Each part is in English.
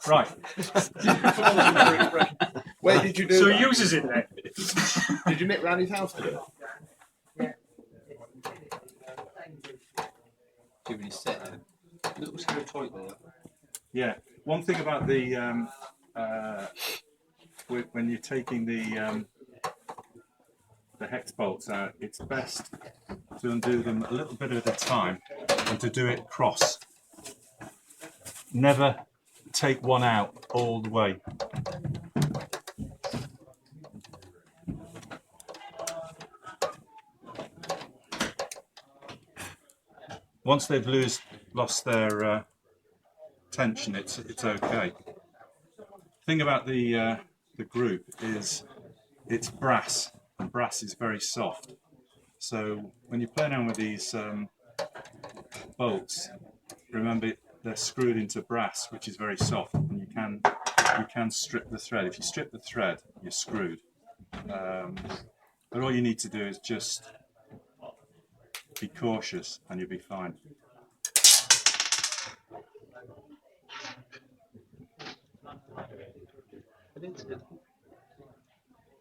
Right. Where did you do So that? he uses it then. Did you nip round his house to do it? Too many set. Little scary toy there. Yeah. One thing about the when you're taking the hex bolts out, it's best to undo them a little bit at a time and to do it cross. Never take one out all the way. Once they've lost their tension, it's okay. The thing about the group is it's brass, and brass is very soft. So when you're playing around with these bolts, remember they're screwed into brass, which is very soft, and you can strip the thread. If you strip the thread, you're screwed. But all you need to do is just be cautious, and you'll be fine.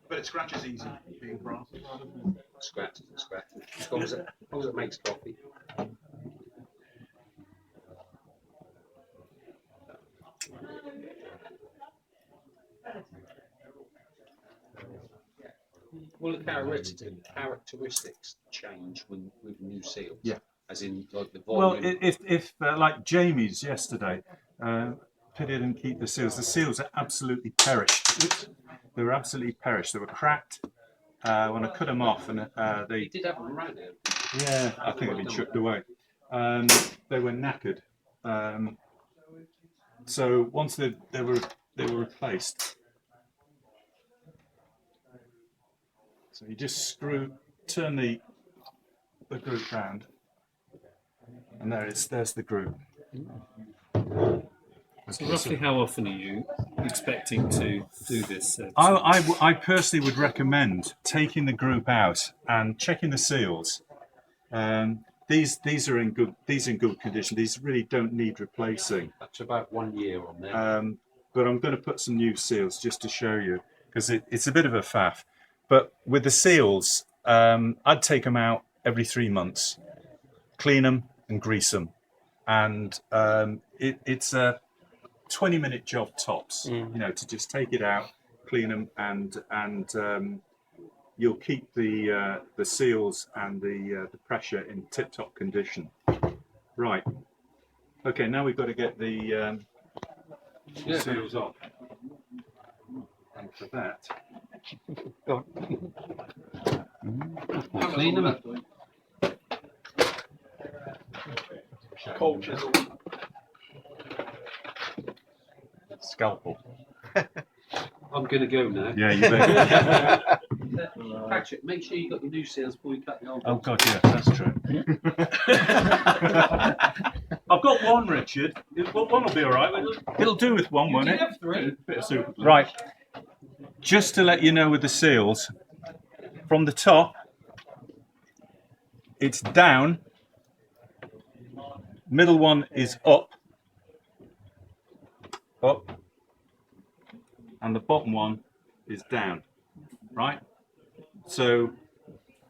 But it scratches easy, being brass. Scratch. As long as it makes coffee. Well, the characteristics change with new seals. Yeah. As in, like the volume. Well, if like Jamie's yesterday, pitted and keep the seals are absolutely perished. They were absolutely perished. They were cracked when I cut them off, and they. You did have them around there. Yeah, I think they've been chucked away. They were knackered. So once they were replaced. So you just turn the group round, and there's the group. So roughly how often are you expecting to do this? I personally would recommend taking the group out and checking the seals. These are in good condition. These really don't need replacing. That's about 1 year on there. But I'm going to put some new seals just to show you, because it's a bit of a faff. But with the seals, I'd take them out every 3 months, clean them and grease them, and it's a 20-minute job tops. You know, to just take it out, clean them, and you'll keep the seals and the pressure in tip-top condition. Right. Okay. Now we've got to get the seals off, and for that. Clean them up. Cold chisel. Scalpel. I'm going to go now. Yeah, you better. Patrick, make sure you got your new seals before you cut the old. Oh God, yeah, that's true. I've got one, Richard. One will be all right. It'll do with one, won't it? have 3. Bit of super glue. Right. Just to let you know, with the seals, from the top, it's down. Middle one is up, and the bottom one is down. Right. So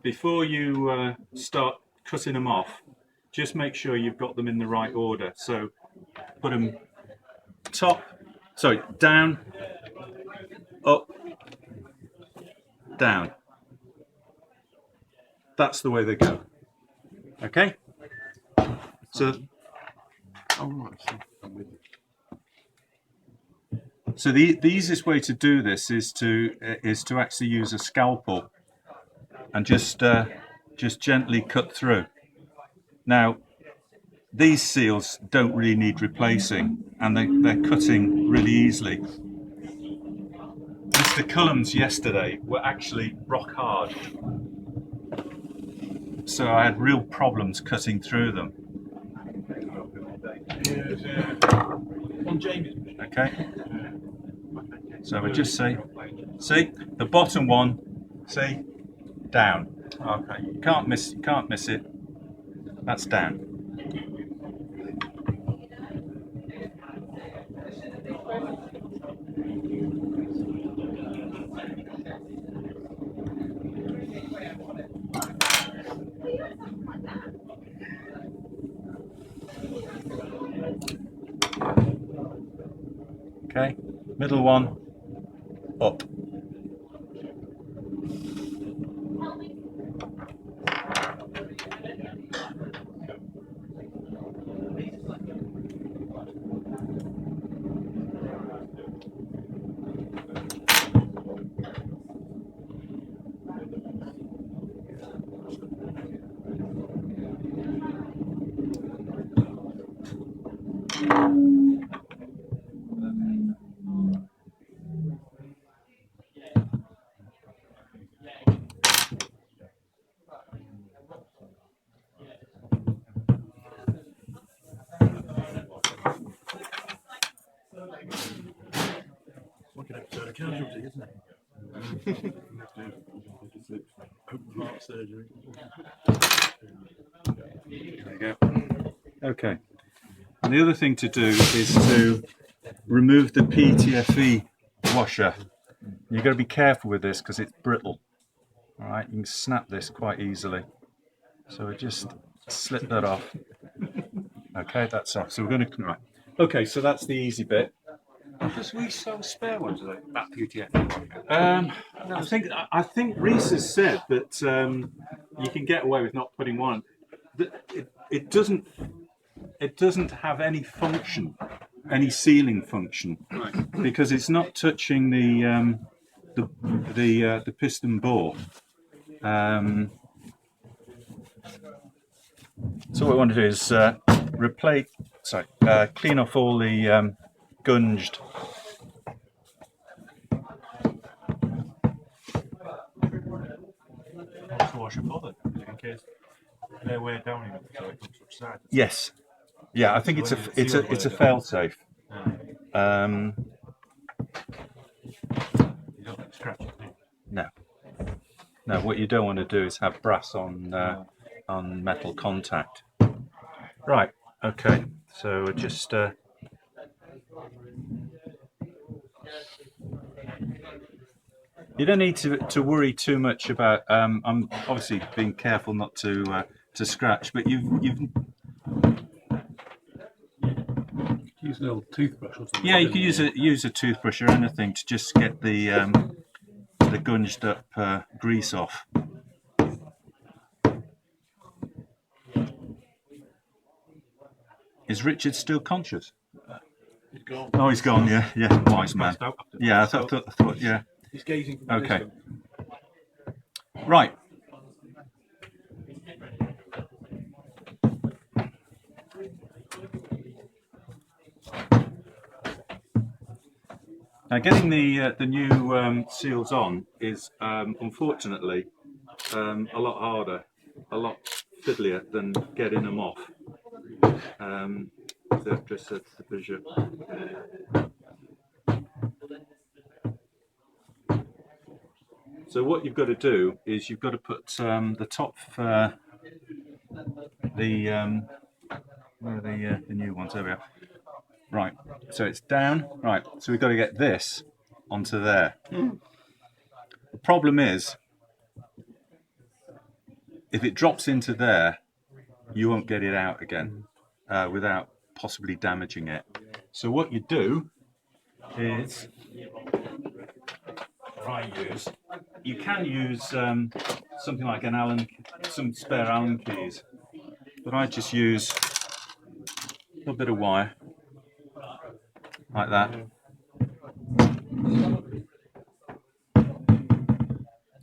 before you start cutting them off, just make sure you've got them in the right order. So put them down, up, down. That's the way they go. Okay? So the easiest way to do this is to actually use a scalpel and just gently cut through. Now, these seals don't really need replacing, and they're cutting really easily. Mr. Cullum's yesterday were actually rock hard, so I had real problems cutting through them. Okay. So we just see the bottom one, down. Okay, you can't miss it. That's down. Okay, middle one, up. Like an episode of Casualty, isn't it? Open heart surgery. There you go. Okay. And the other thing to do is to remove the PTFE washer. You've got to be careful with this because it's brittle. All right, you can snap this quite easily. So we just slip that off. Okay, that's off. So we're going to, right. Okay, so that's the easy bit. Because we sell spare ones of that PTF. I think Reese has said that you can get away with not putting one. It doesn't have any function, any sealing function, because it's not touching the piston bore. So what we want to do is clean off all the gunged. To wash it bothered in case they're way down enough so it comes upside. Yes, yeah, I think it's a fail safe. You don't get scratches, do you? No, no. What you don't want to do is have brass on metal contact. Right. Okay. So just. You don't need to worry too much about. I'm obviously being careful not to scratch, but you've Use an old toothbrush or something. yeah, you can use a toothbrush or anything to just get the gunged up grease off. Is Richard still conscious? He's gone. Oh, he's gone. Yeah, wise man. Passed out after that. Yeah, I thought yeah. He's gazing from Okay. the distance. Right. Now, getting the new seals on is unfortunately a lot harder, a lot fiddlier than getting them off. So what you've got to do is you've got to put the top, where are the new ones? There we are. Right, so it's down. Right, so we've got to get this onto there. The problem is, if it drops into there, you won't get it out again without possibly damaging it. So what you do is you can use something like some spare Allen keys, but I just use a little bit of wire like that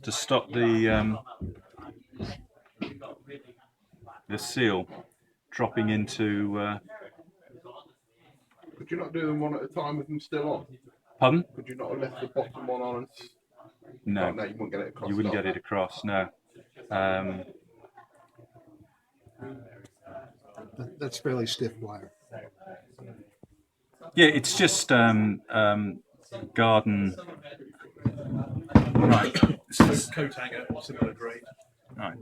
to stop the seal dropping into. Could you not do them one at a time with them still on? Pardon? Could you not have left the bottom one on and... No, Oh, no, you wouldn't get it across. you wouldn't get it across. No. That's fairly stiff wire. Yeah, it's just garden. Right. Coat hanger, similar grade. Right.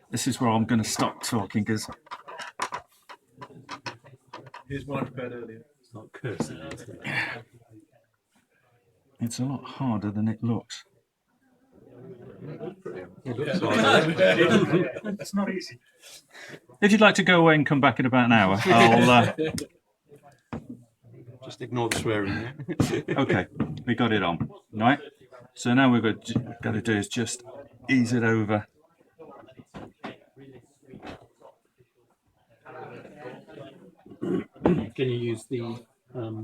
This is where I'm going to stop talking because Here's one I prepared earlier. It's not cursing. it's a lot harder than it looks. It's not easy. If you'd like to go away and come back in about an hour, I'll Just ignore the swearing. Yeah? Okay, we got it on, right? So now we've got to do is just ease it over. Can you use the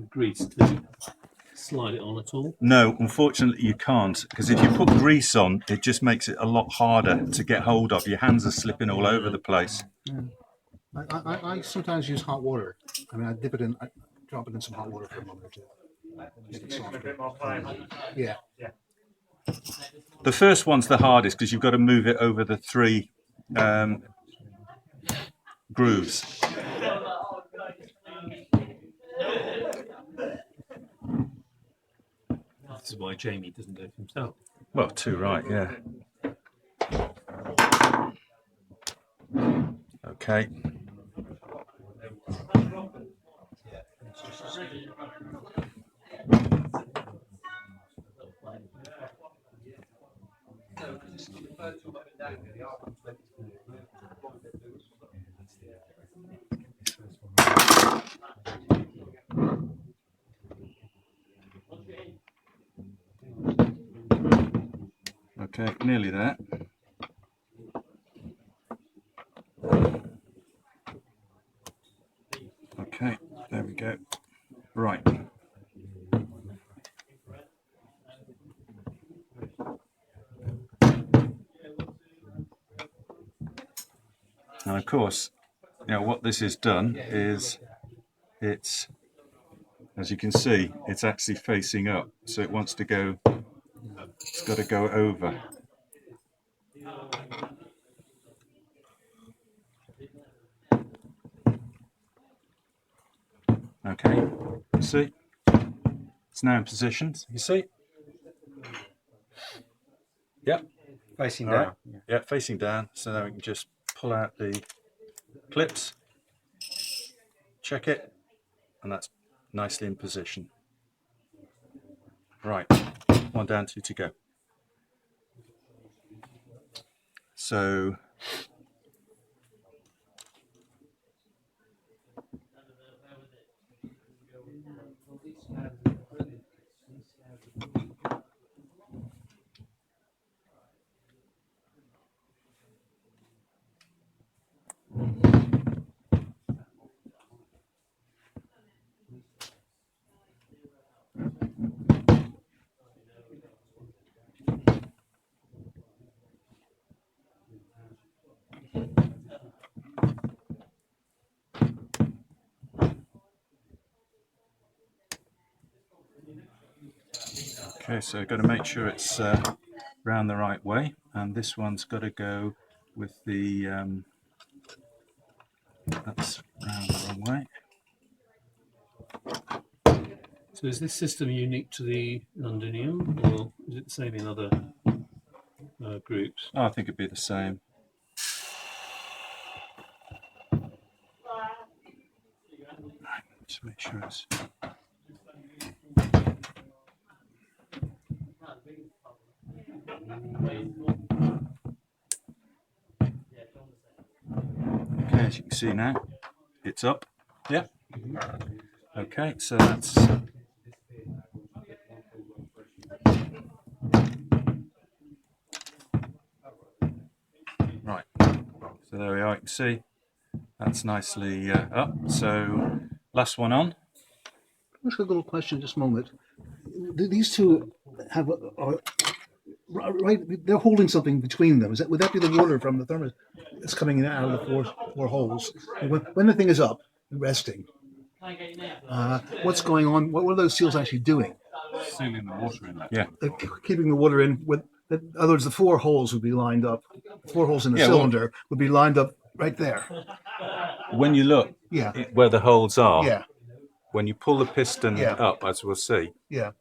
grease to slide it on at all? No, unfortunately you can't, because if you put grease on, it just makes it a lot harder to get hold of. Your hands are slipping all over the place. I sometimes use hot water. I mean, I dip it in, I drop it in some hot water for a moment or two. Make it softer. Yeah. The first one's the hardest because you've got to move it over the 3 grooves. This is why Jamie doesn't do it himself. Well, 2 right, yeah. Okay. Okay, nearly there. Okay, there we go. Right. And of course, you know what this has done is it's, as you can see, it's actually facing up. So it wants to go, it's got to go over. Okay, see? It's now in position, you see? Yep. Facing All right. down. Yeah. Yeah, facing down. So now we can just pull out the clips, check it, and that's nicely in position. Right, 1 down, 2 to go. So okay, so got to make sure it's round the right way, and this one's got to go with the that's round the wrong way. So is this system unique to the Londinium, or is it the same in other groups? Oh, I think it'd be the same. Right, just make sure it's. Okay, as you can see now, it's up. Yeah. Okay, so that's. Right. So there we are. You can see that's nicely up. So last one on. Let's get a little question just a moment. These two have right. They're holding something between them. Would that be the water from the thermos that's coming in out of the four holes? And when the thing is up, resting, what's going on? What are those seals actually doing? Sealing the water in that. Yeah. They're keeping the water in. In other words, the 4 holes would be lined up. The 4 holes in the Yeah, well- cylinder would be lined up right there. When you look Yeah. where the holes are, Yeah. when you pull the piston Yeah. up, as we'll see, Yeah.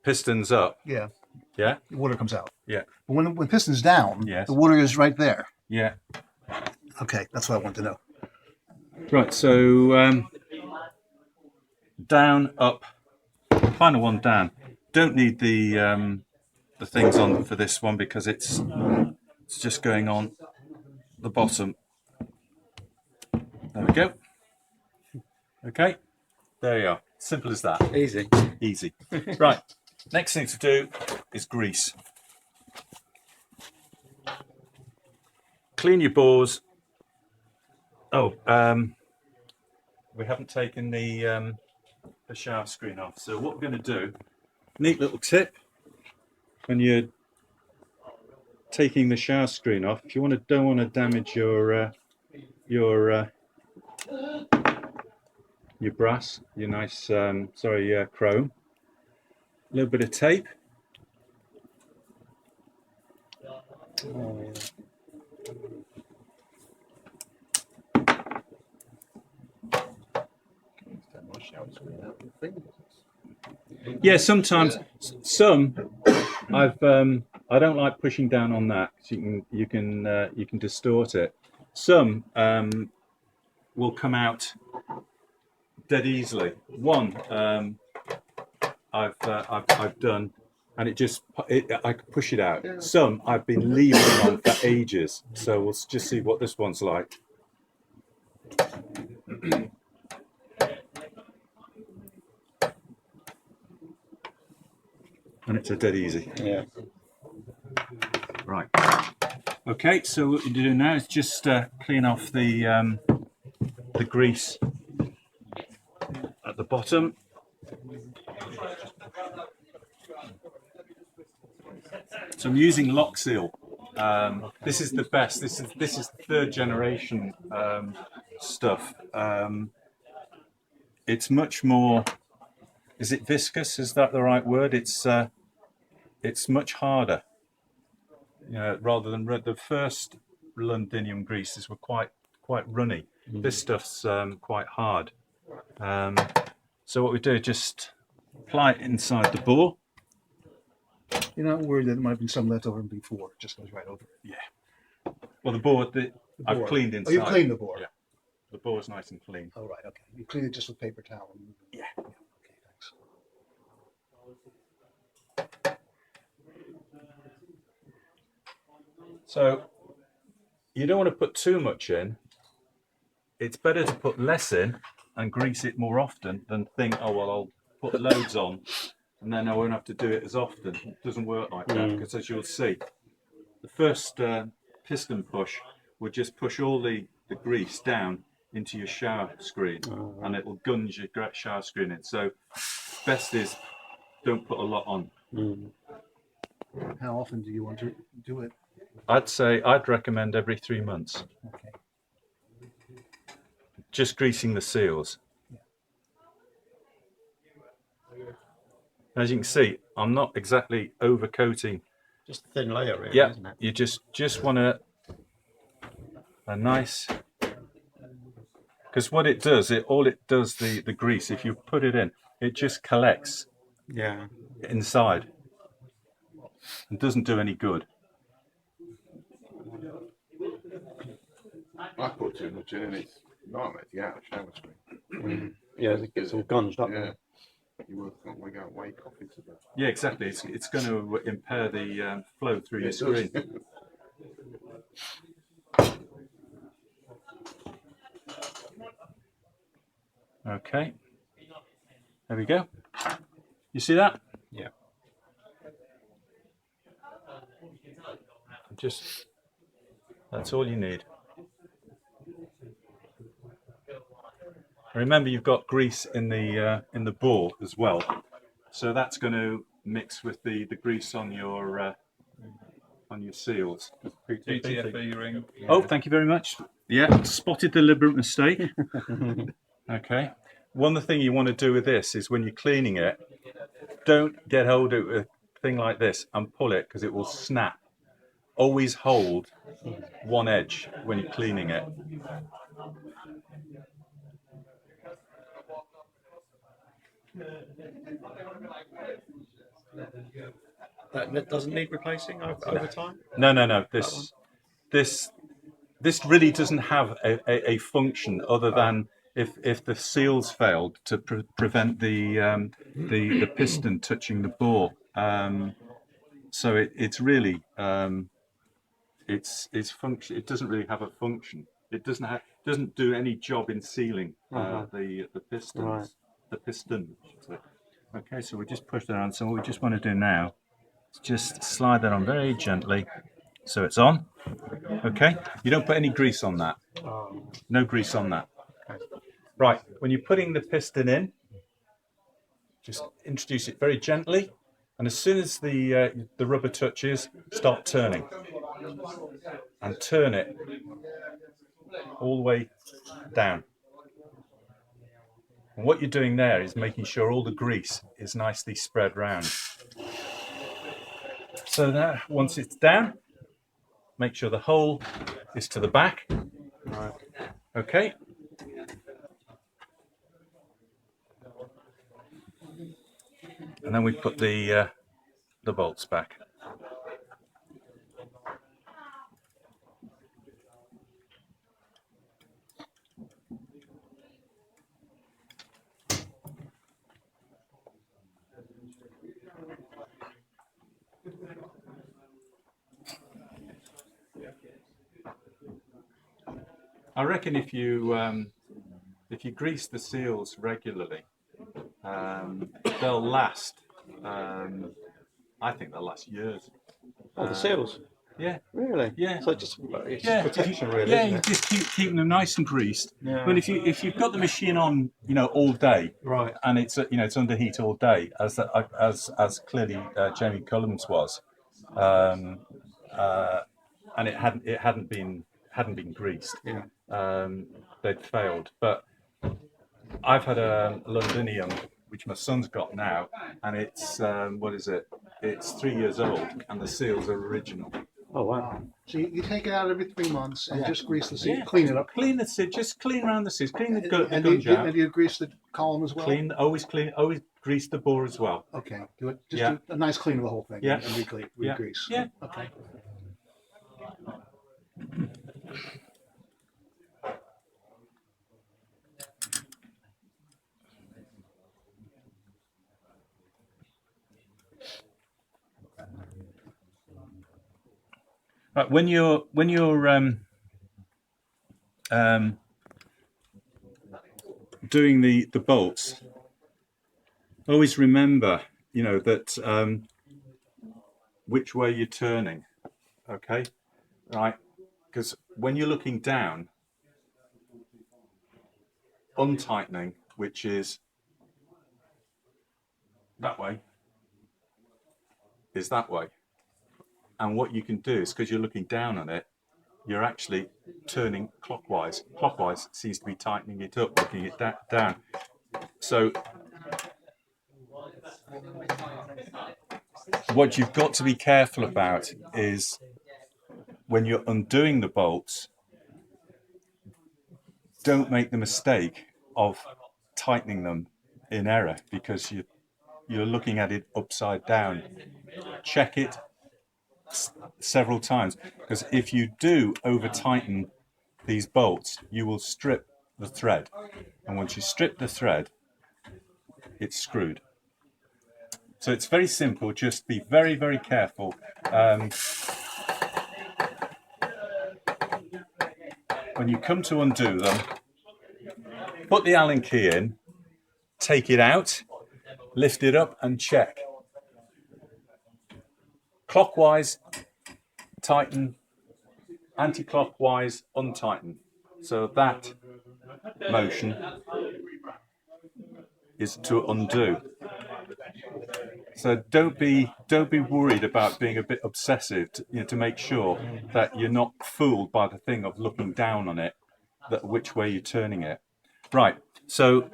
piston's up. Yeah. Yeah. The water comes out. Yeah. But when piston's down, Yes. the water is right there. Yeah. Okay, that's what I want to know. Right. So down, up, final one down. Don't need the things on for this one because it's just going on the bottom. There we go. Okay. There you are. Simple as that. Easy. Easy. Right. Next thing to do is grease. Clean your bores. Oh, we haven't taken the shower screen off. So what we're going to do, neat little tip, when you're taking the shower screen off, if you don't want to damage your brass, your nice chrome, a little bit of tape. Yeah, sometimes some I don't like pushing down on that because you can distort it. Some will come out dead easily. One I've done, and I can push it out. Some I've been leaving on for ages. So we'll just see what this one's like. And it's a dead easy. Yeah. Right. Okay, so what you do now is just clean off the grease at the bottom. So I'm using Lock Seal. This is the best. This is third generation stuff. It's much more. Is it viscous? Is that the right word? It's much harder. Rather than the first Londinium greases were quite runny. This stuff's quite hard. So what we do, just apply it inside the bore. You're not worried that there might be some left over before. It just goes right over. Yeah. Well, the bore I've bore. cleaned inside. Oh, you cleaned the bore. Yeah. The bore's nice and clean. Oh, right. Okay. You clean it just with paper towel. Yeah. Okay. Thanks. So you don't want to put too much in. It's better to put less in and grease it more often than think, oh well, I'll put loads on and then I won't have to do it as often. It doesn't work like that, because as you'll see, the first piston push will just push all the grease down into your shower screen, and it will gunge your shower screen in. So best is don't put a lot on. How often do you want to do it? I'd recommend every 3 months. Okay. Just greasing the seals. As you can see, I'm not exactly overcoating. Just a thin layer, really, Yeah, isn't it? you just want a nice, because what it does, the grease, if you put it in, it just collects Yeah. inside and doesn't do any good. I put too much in and it's nightmare to get out of the shower screen. Yeah, it gets all gunged up. Yeah. You would think we got Rave Coffee to that. Yeah, exactly. It's going to impair the flow through your screen. Okay. There we go. You see that? Yeah. That's all you need. Remember, you've got grease in the bore as well, so that's going to mix with the grease on your seals. PTFE ring. Oh, thank you very much. Yeah, spotted the deliberate mistake. Okay. One thing you want to do with this is when you're cleaning it, don't get hold of a thing like this and pull it, because it will snap. Always hold one edge when you're cleaning it. That doesn't need replacing over time? No. This really doesn't have a function other than if the seals failed to prevent the piston touching the bore. So it's really its function. It doesn't really have a function. It doesn't do any job in sealing the pistons. Right. the piston. Okay, so we just push that on. So what we just want to do now is just slide that on very gently, so it's on. Okay, you don't put any grease on that. No grease on that. Right, when you're putting the piston in, just introduce it very gently, and as soon as the rubber touches, start turning, and turn it all the way down. And what you're doing there is making sure all the grease is nicely spread round. So now, once it's down, make sure the hole is to the back. Okay. And then we put the bolts back. I reckon if you grease the seals regularly, they'll last. I think they'll last years. Oh, the seals. Yeah. Really? Yeah. So it's Yeah, just protection, really. Yeah, isn't you it? just keeping them nice and greased. Yeah. But if you've got the machine on, all day, Right. and it's it's under heat all day, as clearly Jamie Cullum's was, and it hadn't been greased, Yeah. they'd failed. But I've had a Londinium, which my son's got now, and it's what is it? It's 3 years old, and the seals are original. Oh wow. So you take it out every 3 months and just grease the seal, Yeah. clean it up. Clean the seal, just clean around the seals, clean the And gunge you, out. and you grease the column as well? Always grease the bore as well. Okay. Do Yeah. a nice clean of the whole thing Yeah. and re-grease. Yeah. Okay. Right, when you're doing the bolts, always remember, that which way you're turning. Okay, right, because when you're looking down, untightening, which is that way, is that way. And what you can do is, because you're looking down on it, you're actually turning clockwise. Clockwise seems to be tightening it up, looking it down. So what you've got to be careful about is when you're undoing the bolts, don't make the mistake of tightening them in error, because you're looking at it upside down. Check it several times, because if you do over tighten these bolts, you will strip the thread, and once you strip the thread, it's screwed. So it's very simple, just be very, very careful. When you come to undo them, put the Allen key in, take it out, lift it up and check. Clockwise, tighten, anti-clockwise, untighten. So that motion is to undo. So don't be worried about being a bit obsessive to make sure that you're not fooled by the thing of looking down on it, that which way you're turning it. Right, so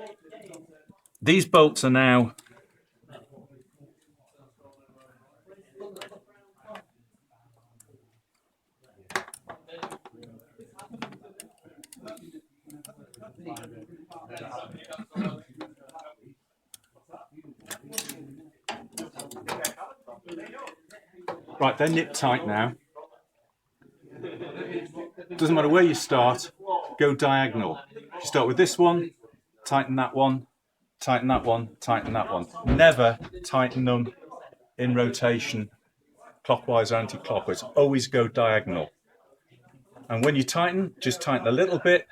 these bolts are now right, they're nip tight now. Doesn't matter where you start, go diagonal. You start with this one, tighten that one, tighten that one, tighten that one. Never tighten them in rotation, clockwise or anti-clockwise. Always go diagonal. And when you tighten, just tighten a little bit.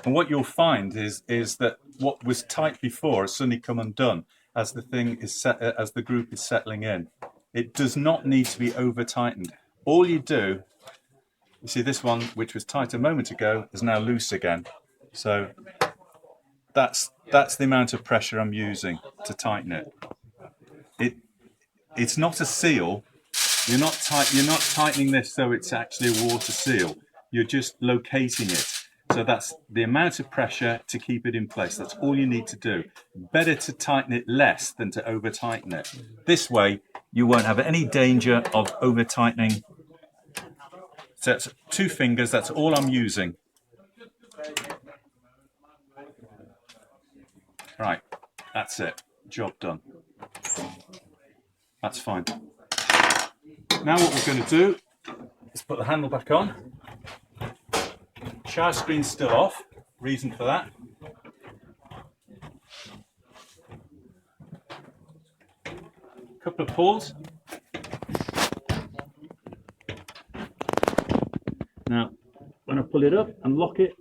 And what you'll find is that what was tight before has suddenly come undone as the thing is set, as the group is settling in. It does not need to be over tightened. All you do, you see this one, which was tight a moment ago, is now loose again. So that's the amount of pressure I'm using to tighten it. It's not a seal. You're not tightening this so it's actually a water seal. You're just locating it. So that's the amount of pressure to keep it in place. That's all you need to do. Better to tighten it less than to over tighten it. This way you won't have any danger of over tightening. So that's 2 fingers, that's all I'm using. Right, that's it. Job done. That's fine. Now what we're going to do is put the handle back on. Shower screen's still off. Reason for that. Couple of pulls. Now, when I pull it up and lock it,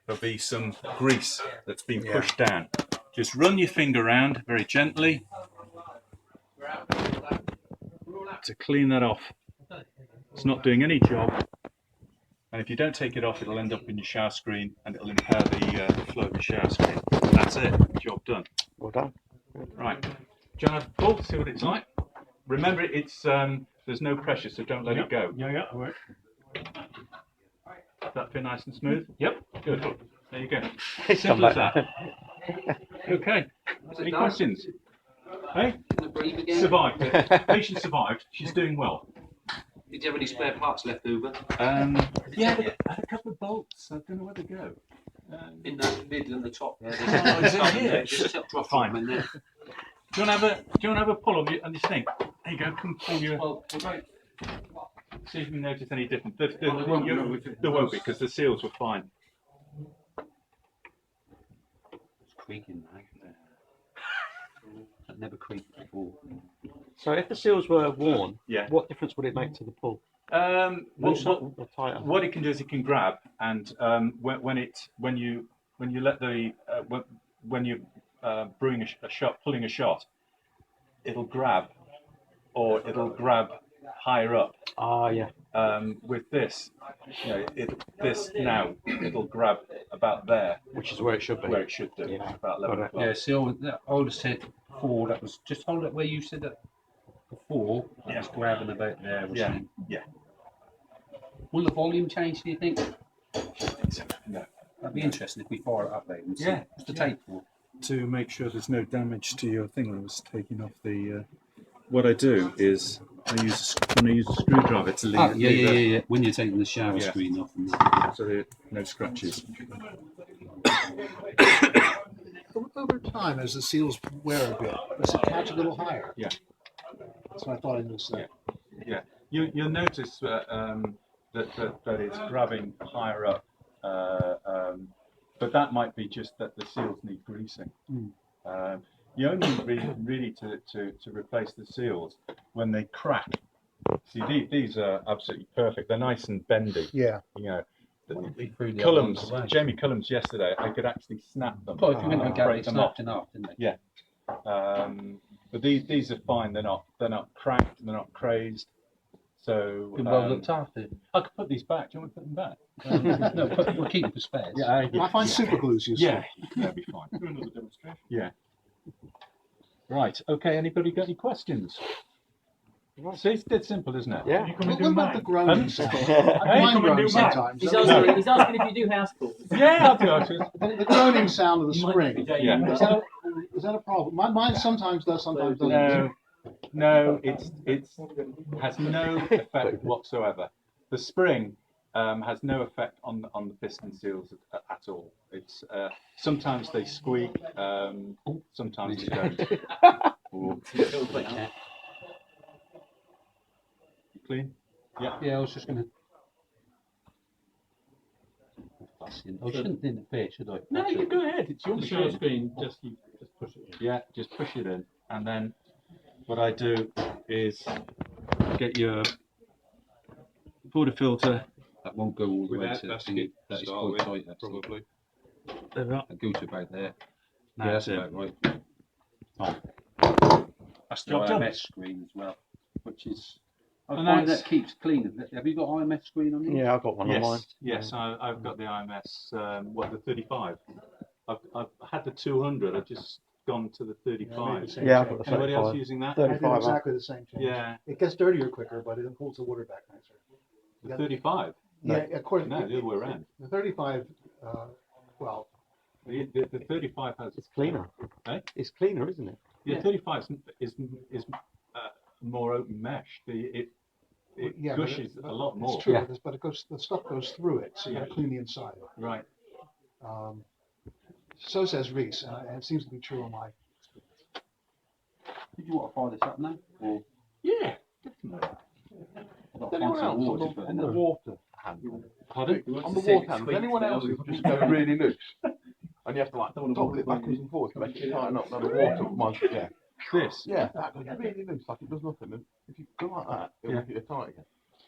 there'll be some grease that's been pushed down. Just run your finger around very gently to clean that off. It's not doing any job, and if you don't take it off, it'll end up in your shower screen and it'll impair the flow of your shower screen. That's it. Job done. Well done. Right. Do you want to pull to see what it's like? Remember, it's there's no pressure, so don't let it go. Yeah, all right. Does that feel nice and smooth? Yep. Good. There you go. Simple as that. Okay. Any questions? Hey? Survived. Patient survived. She's doing well. Did you have any spare parts left over? Yeah, I had a couple of bolts. I don't know where they go. In that middle and the top there. Oh, is it here? Just drop Fine. them in there. Do you want to have a pull on your sink? There you go. Come pull your. Well, right. See if you notice any difference. There won't be because the seals were fine. It's creaking now. That never creaked before. So if the seals were worn, Yeah. what difference would it make to the pull? What Or tighter? what it can do is it can grab, and when you let the when you're brewing a shot, pulling a shot, it'll grab, or it'll grab higher up. Ah, yeah. With this, it'll grab about there, Which is where it should be. where it should do, Yeah. about level. Got it. above. Yeah, see, I would have said before, that was just hold it where you said that before. That was grabbing about there. Was Yeah, yeah. Will the volume change, do you think? No. That'd be interesting if we fire it up there and see. Yeah, What's the yeah. tape for? To make sure there's no damage to your thing when I was taking off the. What I do is I use a screwdriver to leave. Yeah. When you're taking the shower Yeah. screen off. So there are no scratches. Over time, as the seals wear a bit, does it catch a little higher? Yeah. That's what I thought I noticed. Yeah. Yeah, you'll notice that it's grabbing higher up, but that might be just that the seals need greasing. You only really to replace the seals when they crack. See, these are absolutely perfect. They're nice and bendy. Yeah. You know, We threw the other Cullums, ones away. Jamie Cullums yesterday, I could actually snap them. Oh, if you went on Gary, break them snapped off. enough, didn't they? Yeah. But these are fine. They're not cracked. They're not crazed. So Been well looked after. I could put these back. Do you want me to put them back? No, we'll keep them for spares. I find super glues useful. Yeah, that'd be fine. Do another demonstration. Yeah. Right. Okay. Anybody got any questions? See, it's dead simple, isn't it? Yeah. You come and What do about the mine. groaning sound? Hey, Mine come and do groans mine. sometimes. He's Is asking, he's asking if you do house calls. Yeah, I'll do it. the groaning sound of the spring. Yeah. Is that a problem? Mine sometimes does, sometimes doesn't. No, it's has no effect whatsoever. The spring has no effect on the piston seals at all. It's sometimes they squeak, sometimes they don't. Ooh. Clean? Yeah. Yeah, I was just going to. fussing. I shouldn't interfere, should I? No, you go ahead. It's your The share machine. screen, just you just push it in. Yeah, just push it in, and then what I do is get your portafilter. That won't go all the With way that to basket thingy. to That is start quite with, tight, actually. probably. That goes about there. Now Yeah, it's that's in. about right. That's The job done. IMS screen as well, which is. I And find that's- that keeps clean. Have you got IMS screen on yours? Yeah, I've got one on mine. Yes, I've got the IMS. What, the 35? I've had the 200. I've just gone to the 35. Yeah, I've got the Anybody else 35. using that? I did 35. exactly the same change. Yeah, It gets dirtier quicker, but it holds the water back nicer. the 35. Yeah, of course. No, the other way around. The 35, well, The 35 has. It's cleaner. Eh? It's cleaner, isn't it? Yeah, 35 is more open mesh. It yeah, but gushes a lot more. It's true, Yeah. but it goes, the stuff goes through it, so you got to clean the inside. Right. So says Reese, and it seems to be true on my. Did you want to fire this up now? Or Yeah, definitely. I've got to Anyone find some else water to put in on the there. water handle? Pardon? On the water handle, does anyone else just go really loose? And you have to like toggle it backwards and forwards to make it tighten up. Now the water might, yeah. This. Yeah, that goes really loose, like it does nothing. And if you go like that, it'll Yeah. make it tight again.